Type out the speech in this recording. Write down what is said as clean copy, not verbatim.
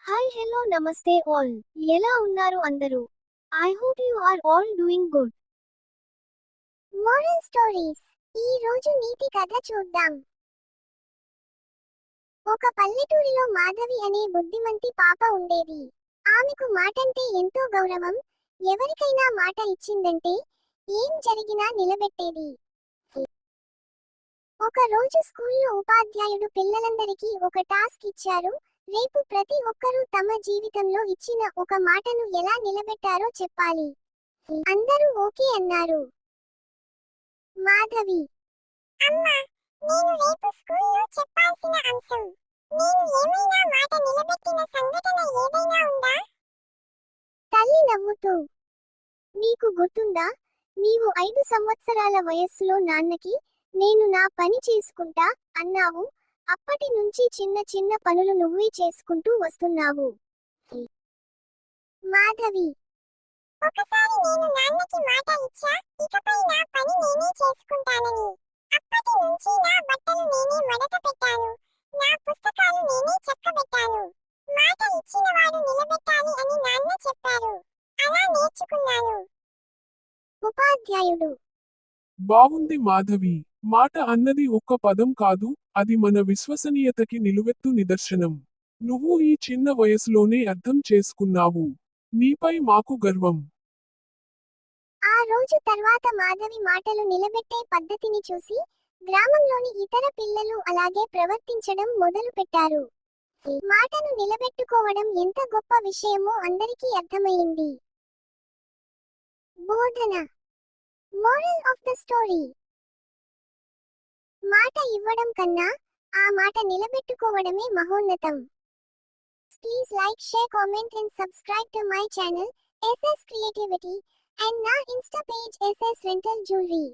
Hi hello నమస్తే all. ఎలా ఉన్నారు అందరూ? I hope you are all doing good. Moral stories. ఈ రోజు నీతి కథ చూద్దాం. ఒక పల్లెటూరిలో మాధవి అనే బుద్ధిమంతి పాప ఉండేది. ఆమెకు మాటంటే ఎంతో గౌరవం. ఎవరికైనా మాట ఇచ్చిందంటే ఏం జరిగినా నిలబెట్టేది. ఒక రోజు స్కూల్లో ఉపాధ్యాయుడు పిల్లలందరికీ ఒక టాస్క్ ఇచ్చారు. రేపు ప్రతి ఒక్కరూ తమ జీవితంలో ఇచ్చిన ఒక మాటను ఎలా నిలబెట్టారో చెప్పాలి. అందరూ ఓకే అన్నారు. మాధవి: అమ్మా, నేను రేపు స్కూల్లో చెప్పాల్సిన అంశం. నేను ఏమైనా మాట నిలబెట్టిన సంఘటన ఏదైనా ఉందా? తల్లి నవ్వుతూ: నీకు గుర్తుందా? నీవు 5 సంవత్సరాల వయస్సులో నాన్నకి నేను నా పని చేసుకుంటా అన్నావు. అప్పటి నుంచి చిన్న చిన్న పనులు నువ్వే చేసుకుంటూ వస్తున్నావు. మాధవి: ఒకసారి నేను నాన్నకి మాట ఇచ్చా, ఇకపై నా పని నేనే చేసుకుంటానని. అప్పటి నుంచి నా బట్టలు నేనే మడత పెట్టాను, నా పుస్తకాలు నేనే చక్కబెట్టాను. మాట ఇచ్చినవాడు నిలబెట్టాలి అని నాన్న చెప్పారు. అలా నేర్చుకున్నాను. ఉపాధ్యాయుడు: బావుంది మాధవి. మాట అన్నది ఒక్క పదం కాదు, అది మన విశ్వసనీయతకి నిలువెత్తు నిదర్శనం. నువ్వు ఈ చిన్న వయసులోనే అర్థం చేసుకున్నావు. నీపై మాకు గర్వం. ఆ రోజు తర్వాత మాధవి మాటలు నిలబెట్టే పద్ధతిని చూసి గ్రామంలోని ఇతర పిల్లలు అలాగే ప్రవర్తించడం మొదలుపెట్టారు. మాటను నిలబెట్టుకోవడం ఎంత గొప్ప విషయమో అందరికీ అర్థమైంది. బోధన. మోరల్ ఆఫ్ ద స్టోరీ: మాట ఇవ్వడం కన్నా ఆ మాట నిలబెట్టుకోవడమే మహోన్నతం. Please like, share, comment and subscribe to my channel SS Creativity and నా insta page SS Rental Jewelry.